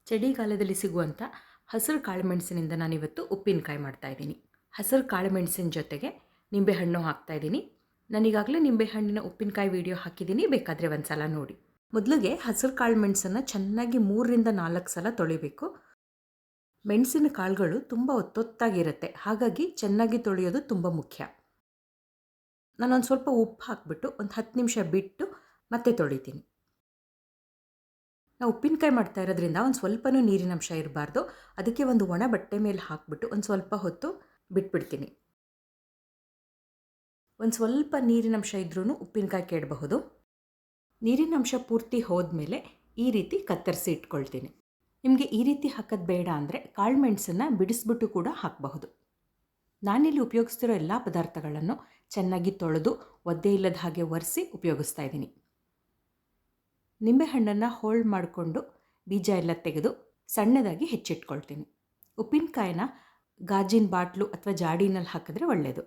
ಚಳಿಗಾಲದಲ್ಲಿ ಸಿಗುವಂಥ ಹಸಿರು ಕಾಳುಮೆಣಸಿನಿಂದ ನಾನಿವತ್ತು ಉಪ್ಪಿನಕಾಯಿ ಮಾಡ್ತಾಯಿದ್ದೀನಿ. ಹಸಿರು ಕಾಳುಮೆಣಸಿನ ಜೊತೆಗೆ ನಿಂಬೆಹಣ್ಣು ಹಾಕ್ತಾಯಿದ್ದೀನಿ. ನಾನೀಗಾಗಲೇ ನಿಂಬೆಹಣ್ಣಿನ ಉಪ್ಪಿನಕಾಯಿ ವಿಡಿಯೋ ಹಾಕಿದ್ದೀನಿ, ಬೇಕಾದರೆ ಒಂದು ಸಲ ನೋಡಿ. ಮೊದಲಿಗೆ ಹಸಿರು ಕಾಳುಮೆಣಸನ್ನು ಚೆನ್ನಾಗಿ 3ರಿಂದ 4 ಸಲ ತೊಳಿಬೇಕು. ಮೆಣಸಿನ ಕಾಳುಗಳು ತುಂಬ ಒತ್ತೊತ್ತಾಗಿರುತ್ತೆ, ಹಾಗಾಗಿ ಚೆನ್ನಾಗಿ ತೊಳೆಯೋದು ತುಂಬ ಮುಖ್ಯ. ನಾನೊಂದು ಸ್ವಲ್ಪ ಉಪ್ಪು ಹಾಕಿಬಿಟ್ಟು ಒಂದು 10 ನಿಮಿಷ ಬಿಟ್ಟು ಮತ್ತೆ ತೊಳಿತೀನಿ. ನಾವು ಉಪ್ಪಿನಕಾಯಿ ಮಾಡ್ತಾ ಇರೋದ್ರಿಂದ ಒಂದು ಸ್ವಲ್ಪನೂ ನೀರಿನಂಶ ಇರಬಾರ್ದು. ಅದಕ್ಕೆ ಒಂದು ಒಣ ಬಟ್ಟೆ ಮೇಲೆ ಹಾಕಿಬಿಟ್ಟು ಒಂದು ಸ್ವಲ್ಪ ಹೊತ್ತು ಬಿಟ್ಬಿಡ್ತೀನಿ. ಒಂದು ಸ್ವಲ್ಪ ನೀರಿನಂಶ ಇದ್ರೂ ಉಪ್ಪಿನಕಾಯಿ ಕೆಡಬಹುದು. ನೀರಿನಂಶ ಪೂರ್ತಿ ಹೋದ್ಮೇಲೆ ಈ ರೀತಿ ಕತ್ತರಿಸಿ ಇಟ್ಕೊಳ್ತೀನಿ. ನಿಮಗೆ ಈ ರೀತಿ ಹಾಕೋದು ಬೇಡ ಅಂದರೆ ಕಾಳುಮೆಣಸನ್ನು ಬಿಡಿಸ್ಬಿಟ್ಟು ಕೂಡ ಹಾಕಬಹುದು. ನಾನಿಲ್ಲಿ ಉಪಯೋಗಿಸ್ತಿರೋ ಎಲ್ಲ ಪದಾರ್ಥಗಳನ್ನು ಚೆನ್ನಾಗಿ ತೊಳೆದು ಒದ್ದೆ ಇಲ್ಲದ ಹಾಗೆ ಒರೆಸಿ ಉಪಯೋಗಿಸ್ತಾ ಇದ್ದೀನಿ. ನಿಂಬೆಹಣ್ಣನ್ನು ಹೋಳು ಮಾಡಿಕೊಂಡು ಬೀಜ ಎಲ್ಲ ತೆಗೆದು ಸಣ್ಣದಾಗಿ ಹೆಚ್ಚಿಟ್ಕೊಳ್ತೀನಿ. ಉಪ್ಪಿನಕಾಯಿನ ಗಾಜಿನ ಬಾಟ್ಲು ಅಥವಾ ಜಾಡಿನಲ್ಲಿ ಹಾಕಿದ್ರೆ ಒಳ್ಳೆಯದು.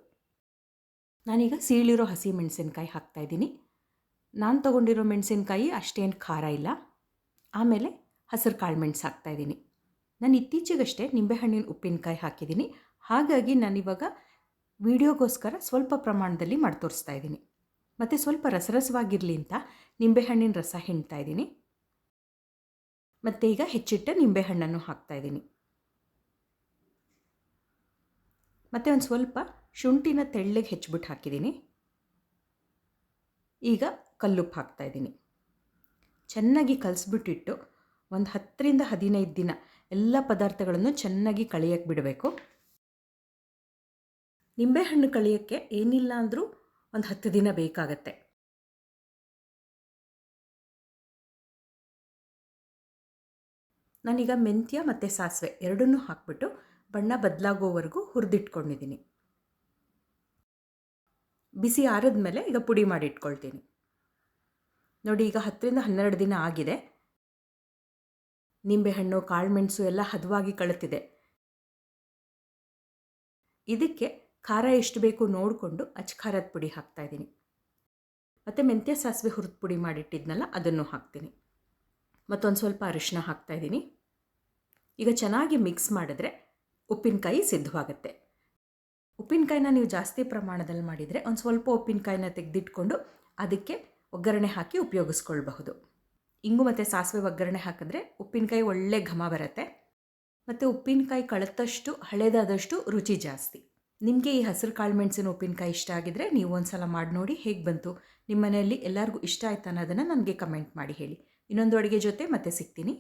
ನಾನೀಗ ಸೀಳಿರೋ ಹಸಿ ಮೆಣಸಿನ್ಕಾಯಿ ಹಾಕ್ತಾಯಿದ್ದೀನಿ. ನಾನು ತೊಗೊಂಡಿರೋ ಮೆಣಸಿನ್ಕಾಯಿ ಅಷ್ಟೇನು ಖಾರ ಇಲ್ಲ. ಆಮೇಲೆ ಹಸಿರು ಕಾಳುಮೆಣಸು ಹಾಕ್ತಾಯಿದ್ದೀನಿ. ನಾನು ಇತ್ತೀಚೆಗಷ್ಟೇ ನಿಂಬೆಹಣ್ಣಿನ ಉಪ್ಪಿನಕಾಯಿ ಹಾಕಿದ್ದೀನಿ, ಹಾಗಾಗಿ ನಾನಿವಾಗ ವಿಡಿಯೋಗೋಸ್ಕರ ಸ್ವಲ್ಪ ಪ್ರಮಾಣದಲ್ಲಿ ಮಾಡಿ ತೋರಿಸ್ತಾ ಇದ್ದೀನಿ. ಮತ್ತು ಸ್ವಲ್ಪ ರಸರಸವಾಗಿರಲಿ ಅಂತ ನಿಂಬೆಹಣ್ಣಿನ ರಸ ಹಿಂಡ್ತಾ ಇದ್ದೀನಿ. ಮತ್ತು ಈಗ ಹೆಚ್ಚಿಟ್ಟ ನಿಂಬೆಹಣ್ಣನ್ನು ಹಾಕ್ತಾಯಿದ್ದೀನಿ. ಮತ್ತು ಒಂದು ಸ್ವಲ್ಪ ಶುಂಠಿನ ತೆಳ್ಳಗೆ ಹೆಚ್ಚಿಬಿಟ್ಟು ಹಾಕಿದ್ದೀನಿ. ಈಗ ಕಲ್ಲುಪ್ಪು ಹಾಕ್ತಾಯಿದ್ದೀನಿ. ಚೆನ್ನಾಗಿ ಕಲಸಿಬಿಟ್ಟಿಟ್ಟು ಒಂದು 10ರಿಂದ 15 ದಿನ ಎಲ್ಲ ಪದಾರ್ಥಗಳನ್ನು ಚೆನ್ನಾಗಿ ಕಳಿಯಕ್ಕೆ ಬಿಡಬೇಕು. ನಿಂಬೆಹಣ್ಣು ಕಳಿಯೋಕ್ಕೆ ಏನಿಲ್ಲ ಅಂದರೂ ಒಂದು 10 ದಿನ ಬೇಕಾಗತ್ತೆ. ನಾನೀಗ ಮೆಂತ್ಯ ಮತ್ತು ಸಾಸಿವೆ ಎರಡನ್ನೂ ಹಾಕ್ಬಿಟ್ಟು ಬಣ್ಣ ಬದಲಾಗೋವರೆಗೂ ಹುರಿದಿಟ್ಕೊಂಡಿದ್ದೀನಿ. ಬಿಸಿ ಆರಿದ ಮೇಲೆ ಈಗ ಪುಡಿ ಮಾಡಿ ಇಟ್ಕೊಳ್ತೀನಿ. ನೋಡಿ, ಈಗ 10ರಿಂದ 12 ದಿನ ಆಗಿದೆ. ನಿಂಬೆಹಣ್ಣು ಕಾಳುಮೆಣಸು ಎಲ್ಲ ಹದವಾಗಿ ಕಳುತ್ತಿದೆ. ಇದಕ್ಕೆ ಖಾರ ಎಷ್ಟು ಬೇಕು ನೋಡಿಕೊಂಡು ಅಚ್ಚಖಾರದ ಪುಡಿ ಹಾಕ್ತಾಯಿದ್ದೀನಿ. ಮತ್ತು ಮೆಂತ್ಯ ಸಾಸಿವೆ ಹುರಿದು ಪುಡಿ ಮಾಡಿಟ್ಟಿದ್ನಲ್ಲ ಅದನ್ನು ಹಾಕ್ತೀನಿ. ಮತ್ತೊಂದು ಸ್ವಲ್ಪ ಅರಿಶಿನ ಹಾಕ್ತಾಯಿದ್ದೀನಿ. ಈಗ ಚೆನ್ನಾಗಿ ಮಿಕ್ಸ್ ಮಾಡಿದ್ರೆ ಉಪ್ಪಿನಕಾಯಿ ಸಿದ್ಧವಾಗುತ್ತೆ. ಉಪ್ಪಿನಕಾಯಿನ ನೀವು ಜಾಸ್ತಿ ಪ್ರಮಾಣದಲ್ಲಿ ಮಾಡಿದರೆ ಒಂದು ಸ್ವಲ್ಪ ಉಪ್ಪಿನಕಾಯಿನ ತೆಗೆದಿಟ್ಕೊಂಡು ಅದಕ್ಕೆ ಒಗ್ಗರಣೆ ಹಾಕಿ ಉಪಯೋಗಿಸ್ಕೊಳ್ಬಹುದು. ಇಂಗು ಮತ್ತು ಸಾಸಿವೆ ಒಗ್ಗರಣೆ ಹಾಕಿದ್ರೆ ಉಪ್ಪಿನಕಾಯಿ ಒಳ್ಳೆ ಘಮ ಬರುತ್ತೆ. ಮತ್ತು ಉಪ್ಪಿನಕಾಯಿ ಕಳೆದಷ್ಟು ಹಳೇದಾದಷ್ಟು ರುಚಿ ಜಾಸ್ತಿ. ನಿಮಗೆ ಈ ಹಸಿರು ಕಾಳುಮೆಣಸಿನ ಉಪ್ಪಿನಕಾಯಿ ಇಷ್ಟ ಆಗಿದ್ರೆ ನೀವು ಒಂದು ಸಲ ಮಾಡಿ ನೋಡಿ, ಹೇಗೆ ಬಂತು, ನಿಮ್ಮ ಮನೆಯಲ್ಲಿ ಎಲ್ಲರಿಗೂ ಇಷ್ಟ ಆಯ್ತು ಅನ್ನೋದನ್ನು ನನಗೆ ಕಮೆಂಟ್ ಮಾಡಿ ಹೇಳಿ. ಇನ್ನೊಂದು ಅಡುಗೆ ಜೊತೆ ಮತ್ತೆ ಸಿಗ್ತೀನಿ.